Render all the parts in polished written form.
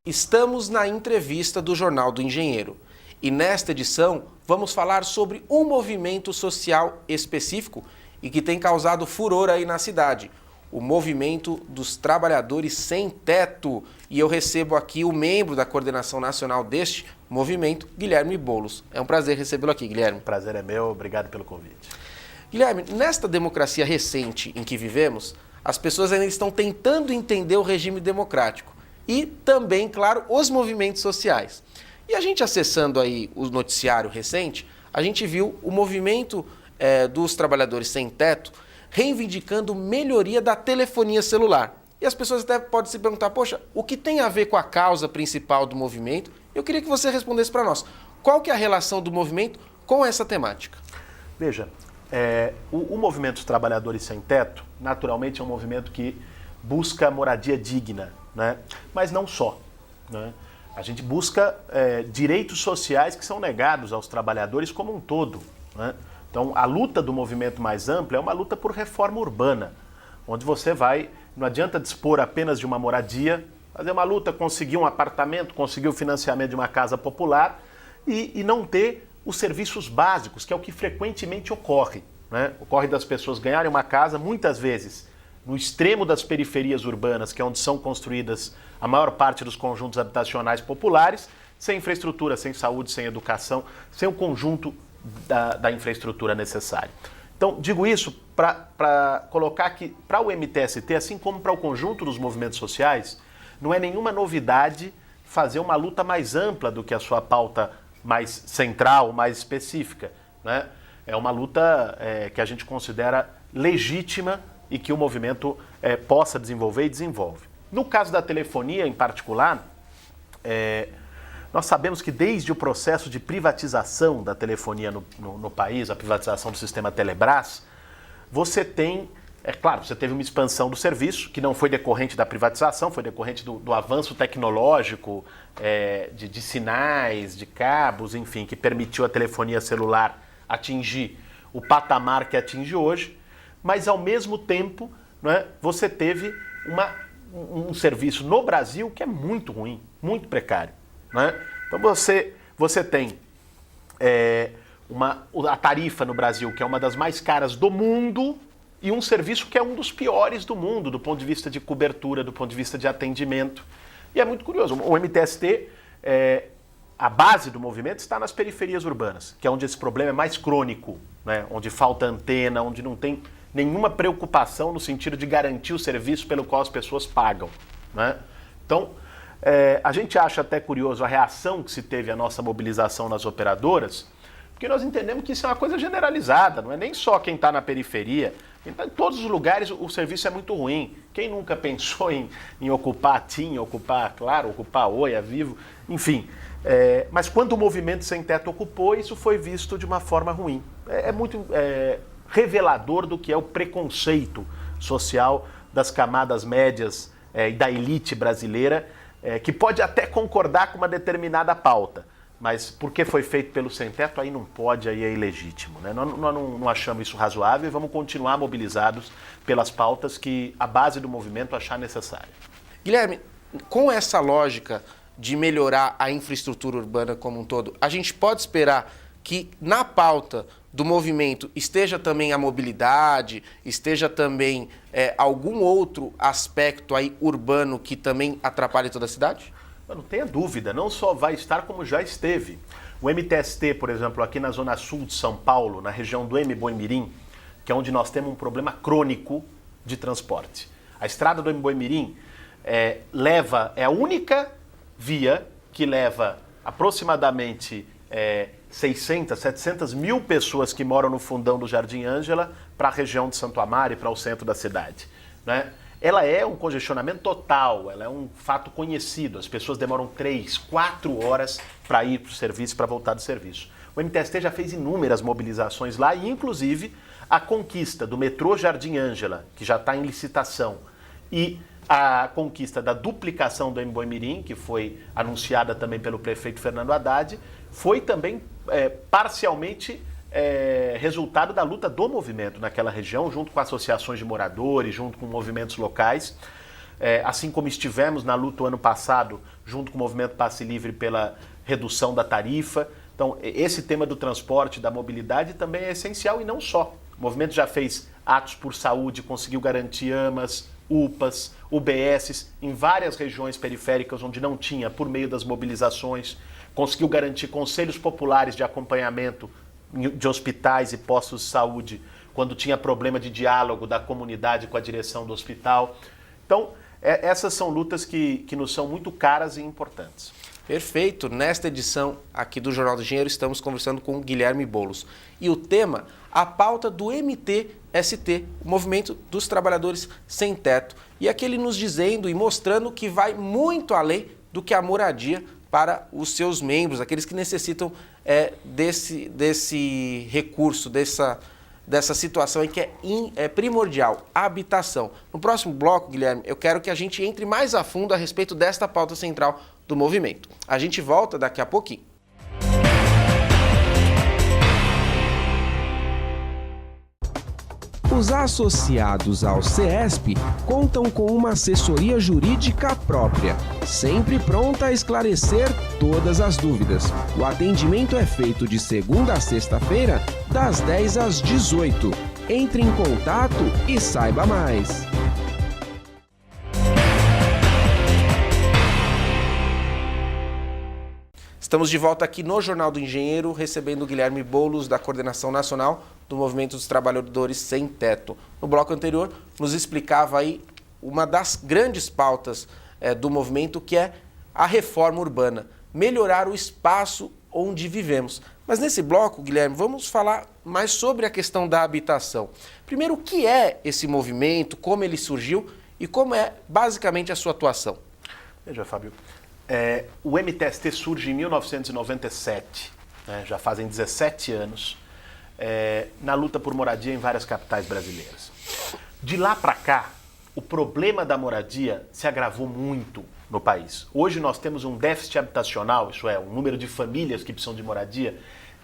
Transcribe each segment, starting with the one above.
Estamos na entrevista do Jornal do Engenheiro e nesta edição vamos falar sobre um movimento social específico e que tem causado furor aí na cidade, o movimento dos trabalhadores sem teto. E eu recebo aqui o membro da coordenação nacional deste movimento, Guilherme Boulos. É um prazer recebê-lo aqui, Guilherme. O prazer é meu, obrigado pelo convite. Guilherme, nesta democracia recente em que vivemos, as pessoas ainda estão tentando entender o regime democrático e também, claro, os movimentos sociais. E a gente acessando aí o noticiário recente, a gente viu o movimento dos trabalhadores sem teto reivindicando melhoria da telefonia celular. E as pessoas até podem se perguntar, poxa, o que tem a ver com a causa principal do movimento? Eu queria que você respondesse para nós. Qual que é a relação do movimento com essa temática? Veja, o movimento dos trabalhadores sem teto, naturalmente é um movimento que busca moradia digna, né? Mas não só, né? A gente busca direitos sociais que são negados aos trabalhadores como um todo, né? Então, a luta do movimento mais amplo é uma luta por reforma urbana, onde você não adianta dispor apenas de uma moradia, fazer uma luta, conseguir um apartamento, conseguir o financiamento de uma casa popular e não ter os serviços básicos, que é o que frequentemente ocorre, né? Ocorre das pessoas ganharem uma casa, muitas vezes, no extremo das periferias urbanas, que é onde são construídas a maior parte dos conjuntos habitacionais populares, sem infraestrutura, sem saúde, sem educação, sem o conjunto da infraestrutura necessária. Então, digo isso para colocar que, para o MTST, assim como para o conjunto dos movimentos sociais, não é nenhuma novidade fazer uma luta mais ampla do que a sua pauta mais central, mais específica, né? É uma luta que a gente considera legítima e que o movimento possa desenvolver e desenvolve. No caso da telefonia, em particular, nós sabemos que desde o processo de privatização da telefonia no país, a privatização do sistema Telebrás, você tem, claro, você teve uma expansão do serviço, que não foi decorrente da privatização, foi decorrente do avanço tecnológico, de sinais, de cabos, enfim, que permitiu a telefonia celular atingir o patamar que atinge hoje, mas ao mesmo tempo, né, você teve um serviço no Brasil que é muito ruim, muito precário, né? Então você tem a tarifa no Brasil, que é uma das mais caras do mundo, e um serviço que é um dos piores do mundo, do ponto de vista de cobertura, do ponto de vista de atendimento. E é muito curioso, o MTST, a base do movimento está nas periferias urbanas, que é onde esse problema é mais crônico, né? Onde falta antena, onde não tem nenhuma preocupação no sentido de garantir o serviço pelo qual as pessoas pagam, né? Então, a gente acha até curioso a reação que se teve à nossa mobilização nas operadoras, porque nós entendemos que isso é uma coisa generalizada, não é nem só quem está na periferia, quem está em todos os lugares o serviço é muito ruim. Quem nunca pensou em ocupar a TIM, ocupar a Claro, ocupar a Oi, a Vivo, enfim. Mas quando o movimento sem teto ocupou, isso foi visto de uma forma ruim. É muito revelador do que é o preconceito social das camadas médias e da elite brasileira, que pode até concordar com uma determinada pauta, mas porque foi feito pelo sem-teto, aí não pode, aí é ilegítimo, né? Nós não achamos isso razoável e vamos continuar mobilizados pelas pautas que a base do movimento achar necessária. Guilherme, com essa lógica de melhorar a infraestrutura urbana como um todo, a gente pode esperar que na pauta do movimento esteja também a mobilidade, esteja também algum outro aspecto aí urbano que também atrapalhe toda a cidade? Não tenha dúvida, não só vai estar como já esteve. O MTST, por exemplo, aqui na zona sul de São Paulo, na região do Mboi-Mirim, que é onde nós temos um problema crônico de transporte. A estrada do Mboi-Mirim é a única via que leva aproximadamente 600, 700 mil pessoas que moram no fundão do Jardim Ângela para a região de Santo Amaro e para o centro da cidade, né? Ela é um congestionamento total, ela é um fato conhecido. As pessoas demoram 3, 4 horas para ir para o serviço, para voltar do serviço. O MTST já fez inúmeras mobilizações lá e, inclusive, a conquista do metrô Jardim Ângela, que já está em licitação, e a conquista da duplicação do Mboi-Mirim, que foi anunciada também pelo prefeito Fernando Haddad, foi também parcialmente resultado da luta do movimento naquela região, junto com associações de moradores, junto com movimentos locais. assim como estivemos na luta o ano passado, junto com o Movimento Passe Livre pela redução da tarifa. Então, esse tema do transporte, da mobilidade também é essencial e não só. O movimento já fez atos por saúde, conseguiu garantir AMAs, UPAs, UBSs em várias regiões periféricas onde não tinha, por meio das mobilizações. Conseguiu garantir conselhos populares de acompanhamento de hospitais e postos de saúde quando tinha problema de diálogo da comunidade com a direção do hospital. Então, essas são lutas que nos são muito caras e importantes. Perfeito. Nesta edição aqui do Jornal do Engenheiro, estamos conversando com o Guilherme Boulos. E o tema, a pauta do MTST, o Movimento dos Trabalhadores Sem Teto. E aqui ele nos dizendo e mostrando que vai muito além do que a moradia para os seus membros, aqueles que necessitam desse recurso, dessa situação aí que é primordial, a habitação. No próximo bloco, Guilherme, eu quero que a gente entre mais a fundo a respeito desta pauta central do movimento. A gente volta daqui a pouquinho. Os associados ao CESP contam com uma assessoria jurídica própria, sempre pronta a esclarecer todas as dúvidas. O atendimento é feito de segunda a sexta-feira, das 10 às 18. Entre em contato e saiba mais. Estamos de volta aqui no Jornal do Engenheiro, recebendo o Guilherme Boulos, da Coordenação Nacional do Movimento dos Trabalhadores Sem Teto. No bloco anterior, nos explicava aí uma das grandes pautas do movimento, que é a reforma urbana, melhorar o espaço onde vivemos. Mas nesse bloco, Guilherme, vamos falar mais sobre a questão da habitação. Primeiro, o que é esse movimento, como ele surgiu e como é basicamente a sua atuação? Veja, Fábio, o MTST surge em 1997, né, já fazem 17 anos, na luta por moradia em várias capitais brasileiras. De lá para cá, o problema da moradia se agravou muito no país. Hoje nós temos um déficit habitacional, isso é, um número de famílias que precisam de moradia,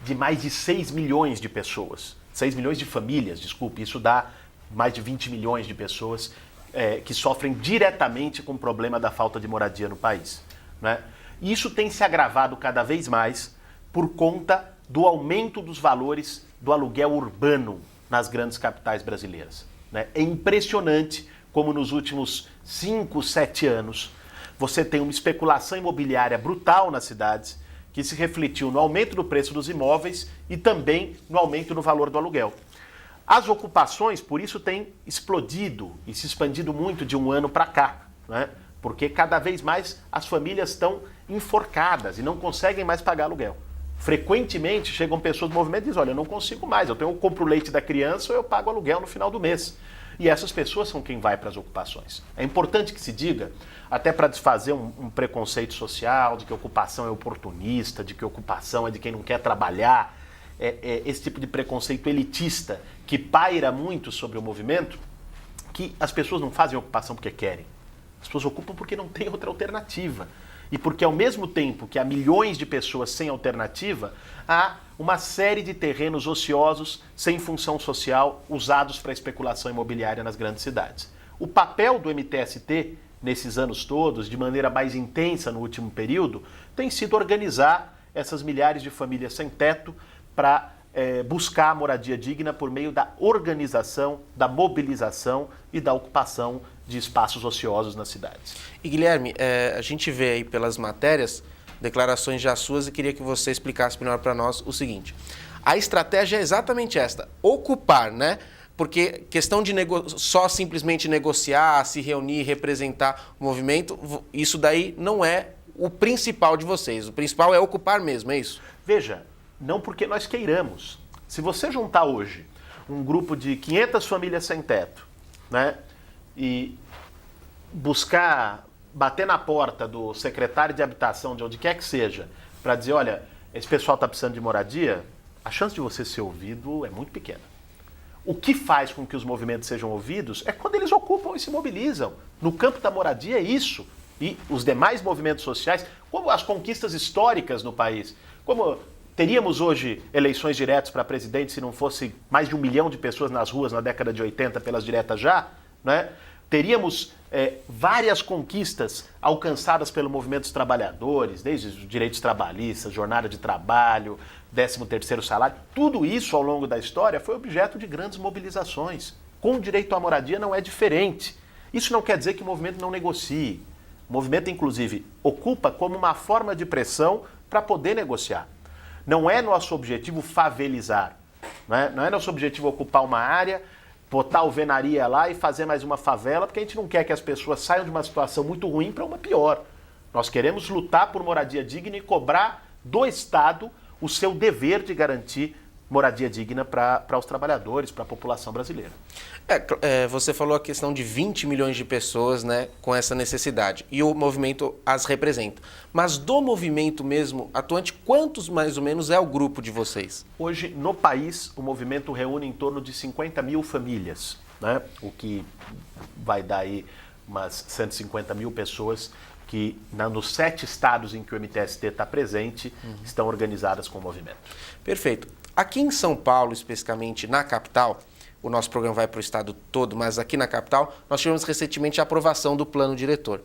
de mais de 6 milhões de pessoas. 6 milhões de famílias, desculpe, isso dá mais de 20 milhões de pessoas que sofrem diretamente com o problema da falta de moradia no país, né? E isso tem se agravado cada vez mais por conta do aumento dos valores do aluguel urbano nas grandes capitais brasileiras, né? É impressionante como nos últimos 5, 7 anos você tem uma especulação imobiliária brutal nas cidades que se refletiu no aumento do preço dos imóveis e também no aumento no valor do aluguel. As ocupações, por isso, têm explodido e se expandido muito de um ano para cá, né? Porque cada vez mais as famílias estão enforcadas e não conseguem mais pagar aluguel. Frequentemente chegam pessoas do movimento e dizem, olha, eu não consigo mais, eu compro o leite da criança ou eu pago aluguel no final do mês. E essas pessoas são quem vai para as ocupações. É importante que se diga, até para desfazer um preconceito social, de que ocupação é oportunista, de que ocupação é de quem não quer trabalhar, esse tipo de preconceito elitista que paira muito sobre o movimento, que as pessoas não fazem ocupação porque querem. As pessoas ocupam porque não tem outra alternativa. E porque ao mesmo tempo que há milhões de pessoas sem alternativa, há uma série de terrenos ociosos sem função social usados para especulação imobiliária nas grandes cidades. O papel do MTST nesses anos todos, de maneira mais intensa no último período, tem sido organizar essas milhares de famílias sem teto para buscar a moradia digna por meio da organização, da mobilização e da ocupação de espaços ociosos nas cidades. E Guilherme, a gente vê aí pelas matérias, declarações já suas, e queria que você explicasse melhor para nós o seguinte. A estratégia é exatamente esta, ocupar, né? Porque questão de só simplesmente negociar, se reunir, representar o movimento, isso daí não é o principal de vocês. O principal é ocupar mesmo, é isso? Veja, não porque nós queiramos. Se você juntar hoje um grupo de 500 famílias sem teto, né, e bater na porta do secretário de habitação, de onde quer que seja, para dizer, olha, esse pessoal está precisando de moradia, a chance de você ser ouvido é muito pequena. O que faz com que os movimentos sejam ouvidos é quando eles ocupam e se mobilizam. No campo da moradia é isso. E os demais movimentos sociais, como as conquistas históricas no país, como teríamos hoje eleições diretas para presidente se não fosse mais de 1 milhão de pessoas nas ruas na década de 80 pelas diretas já, né? teríamos várias conquistas alcançadas pelo movimento dos trabalhadores, desde os direitos trabalhistas, jornada de trabalho, 13º salário. Tudo isso ao longo da história foi objeto de grandes mobilizações. Com o direito à moradia não é diferente. Isso não quer dizer que o movimento não negocie. O movimento, inclusive, ocupa como uma forma de pressão para poder negociar. Não é nosso objetivo favelizar. Não é nosso objetivo ocupar uma área, botar alvenaria lá e fazer mais uma favela, porque a gente não quer que as pessoas saiam de uma situação muito ruim para uma pior. Nós queremos lutar por moradia digna e cobrar do Estado o seu dever de garantir moradia digna para os trabalhadores, para a população brasileira. Você falou a questão de 20 milhões de pessoas, né, com essa necessidade, e o movimento as representa. Mas do movimento mesmo atuante, quantos mais ou menos é o grupo de vocês? Hoje, no país, o movimento reúne em torno de 50 mil famílias, né? O que vai dar aí umas 150 mil pessoas que, nos 7 estados em que o MTST está presente, estão organizadas com o movimento. Perfeito. Aqui em São Paulo, especificamente na capital, o nosso programa vai para o estado todo, mas aqui na capital, nós tivemos recentemente a aprovação do plano diretor.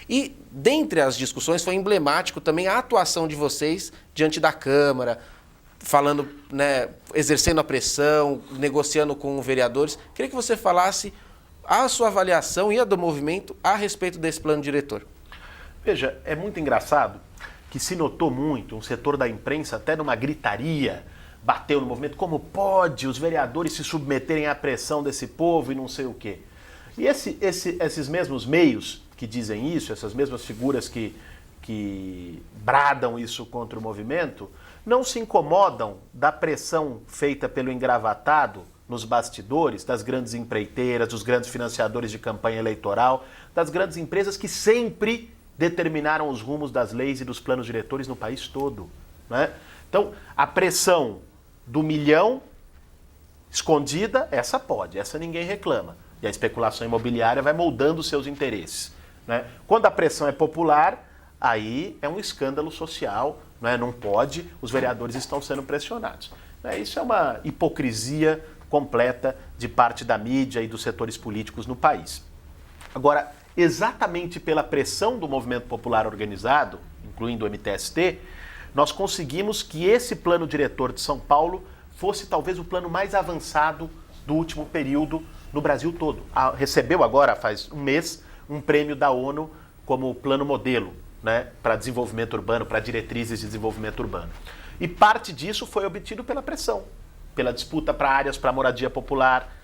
E, dentre as discussões, foi emblemático também a atuação de vocês diante da Câmara, falando, né, exercendo a pressão, negociando com vereadores. Queria que você falasse a sua avaliação e a do movimento a respeito desse plano diretor. Veja, é muito engraçado que se notou muito um setor da imprensa, até numa gritaria, bateu no movimento, como pode os vereadores se submeterem à pressão desse povo e não sei o quê. E esses mesmos meios que dizem isso, essas mesmas figuras que bradam isso contra o movimento, não se incomodam da pressão feita pelo engravatado nos bastidores, das grandes empreiteiras, dos grandes financiadores de campanha eleitoral, das grandes empresas que sempre determinaram os rumos das leis e dos planos diretores no país todo, né? Então, a pressão do milhão escondida, essa pode, essa ninguém reclama. E a especulação imobiliária vai moldando seus interesses, né? Quando a pressão é popular, aí é um escândalo social, né? Não pode, os vereadores estão sendo pressionados. Isso é uma hipocrisia completa de parte da mídia e dos setores políticos no país. Agora, exatamente pela pressão do movimento popular organizado, incluindo o MTST, nós conseguimos que esse plano diretor de São Paulo fosse talvez o plano mais avançado do último período no Brasil todo. Recebeu agora, faz um mês, um prêmio da ONU como plano modelo, né, para desenvolvimento urbano, para diretrizes de desenvolvimento urbano. E parte disso foi obtido pela pressão, pela disputa para áreas para moradia popular.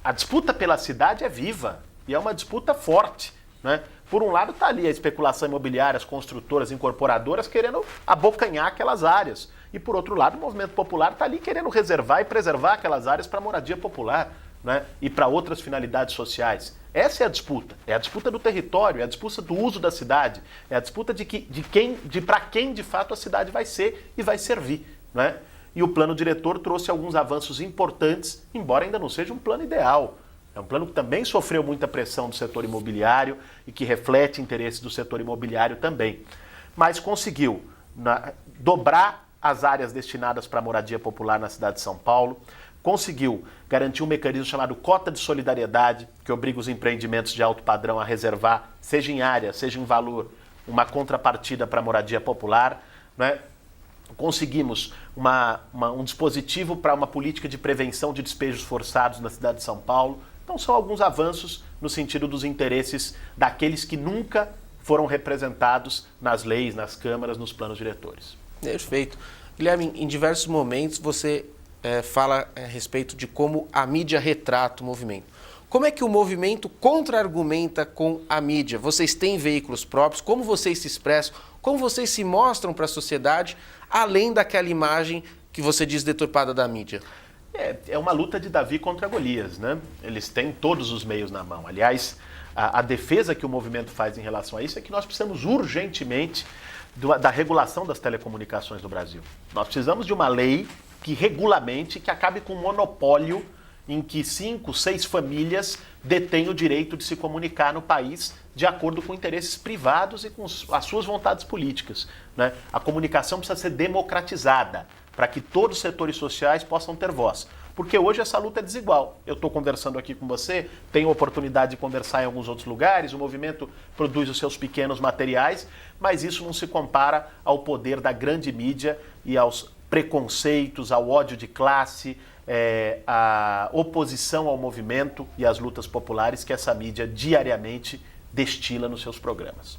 A disputa pela cidade é viva e é uma disputa forte, né? Por um lado está ali a especulação imobiliária, as construtoras, incorporadoras querendo abocanhar aquelas áreas. E por outro lado o movimento popular está ali querendo reservar e preservar aquelas áreas para moradia popular, né? E para outras finalidades sociais. Essa é a disputa do território, é a disputa do uso da cidade, é a disputa de para quem de fato a cidade vai ser e vai servir, né? E o plano diretor trouxe alguns avanços importantes, embora ainda não seja um plano ideal. É um plano que também sofreu muita pressão do setor imobiliário e que reflete interesses do setor imobiliário também. Mas conseguiu dobrar as áreas destinadas para a moradia popular na cidade de São Paulo, conseguiu garantir um mecanismo chamado cota de solidariedade, que obriga os empreendimentos de alto padrão a reservar, seja em área, seja em valor, uma contrapartida para a moradia popular, né? Conseguimos um dispositivo para uma política de prevenção de despejos forçados na cidade de São Paulo. Então são alguns avanços no sentido dos interesses daqueles que nunca foram representados nas leis, nas câmaras, nos planos diretores. Perfeito. Guilherme, em diversos momentos você fala a respeito de como a mídia retrata o movimento. Como é que o movimento contra-argumenta com a mídia? Vocês têm veículos próprios? Como vocês se expressam? Como vocês se mostram para a sociedade, além daquela imagem que você diz deturpada da mídia? É uma luta de Davi contra Golias, né? Eles têm todos os meios na mão. Aliás, a defesa que o movimento faz em relação a isso é que nós precisamos urgentemente da regulação das telecomunicações no Brasil. Nós precisamos de uma lei que regulamente, que acabe com o monopólio em que 5, 6 famílias detêm o direito de se comunicar no país de acordo com interesses privados e com as suas vontades políticas, né? A comunicação precisa ser democratizada para que todos os setores sociais possam ter voz. Porque hoje essa luta é desigual. Eu estou conversando aqui com você, tenho oportunidade de conversar em alguns outros lugares, o movimento produz os seus pequenos materiais, mas isso não se compara ao poder da grande mídia e aos preconceitos, ao ódio de classe, à oposição ao movimento e às lutas populares que essa mídia diariamente destila nos seus programas.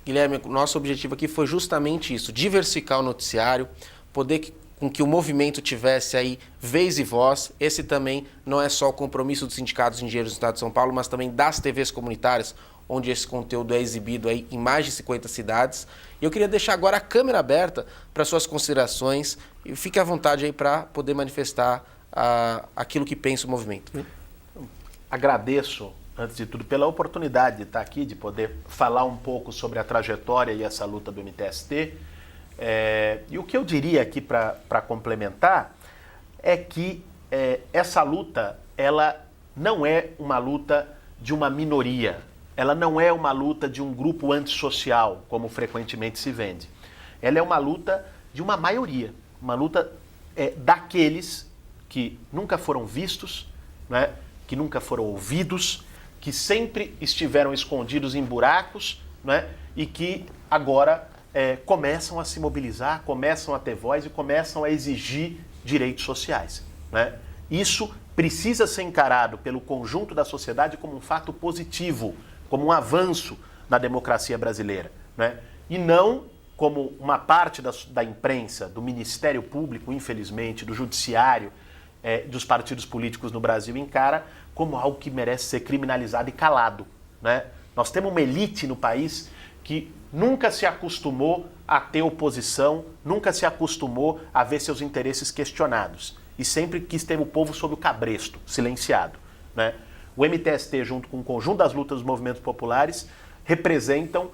Guilherme, nosso objetivo aqui foi justamente isso, diversificar o noticiário, poder com que o movimento tivesse aí vez e voz. Esse também não é só o compromisso dos sindicatos de engenheiros do Estado de São Paulo, mas também das TVs comunitárias, onde esse conteúdo é exibido aí em mais de 50 cidades. E eu queria deixar agora a câmera aberta para suas considerações e fique à vontade aí para poder manifestar aquilo que pensa o movimento. Agradeço, antes de tudo, pela oportunidade de estar aqui, de poder falar um pouco sobre a trajetória e essa luta do MTST. E o que eu diria aqui para complementar é que essa luta, ela não é uma luta de uma minoria, ela não é uma luta de um grupo antissocial, como frequentemente se vende. Ela é uma luta de uma maioria, uma luta daqueles que nunca foram vistos, né, que nunca foram ouvidos, que sempre estiveram escondidos em buracos, né, e que agora começam a se mobilizar, começam a ter voz e começam a exigir direitos sociais, né? Isso precisa ser encarado pelo conjunto da sociedade como um fato positivo, como um avanço na democracia brasileira, né? E não como uma parte da imprensa, do Ministério Público, infelizmente, do Judiciário, dos partidos políticos no Brasil encara como algo que merece ser criminalizado e calado, né? Nós temos uma elite no país que nunca se acostumou a ter oposição, nunca se acostumou a ver seus interesses questionados e sempre quis ter o povo sob o cabresto, silenciado, né? O MTST, junto com o conjunto das lutas dos movimentos populares, representam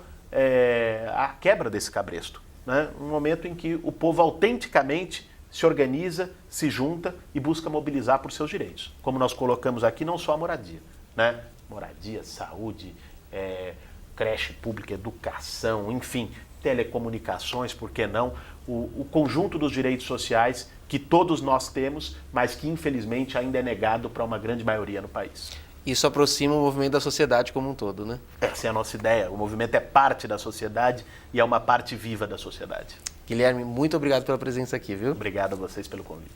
a quebra desse cabresto, né? Um momento em que o povo autenticamente se organiza, se junta e busca mobilizar por seus direitos. Como nós colocamos aqui, não só a moradia, né? Moradia, saúde, creche pública, educação, enfim, telecomunicações, por que não? O conjunto dos direitos sociais que todos nós temos, mas que infelizmente ainda é negado para uma grande maioria no país. Isso aproxima o movimento da sociedade como um todo, né? Essa é a nossa ideia. O movimento é parte da sociedade e é uma parte viva da sociedade. Guilherme, muito obrigado pela presença aqui, viu? Obrigado a vocês pelo convite.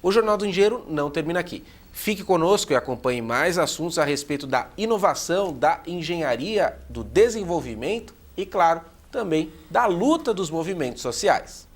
O Jornal do Engenheiro não termina aqui. Fique conosco e acompanhe mais assuntos a respeito da inovação, da engenharia, do desenvolvimento e, claro, também da luta dos movimentos sociais.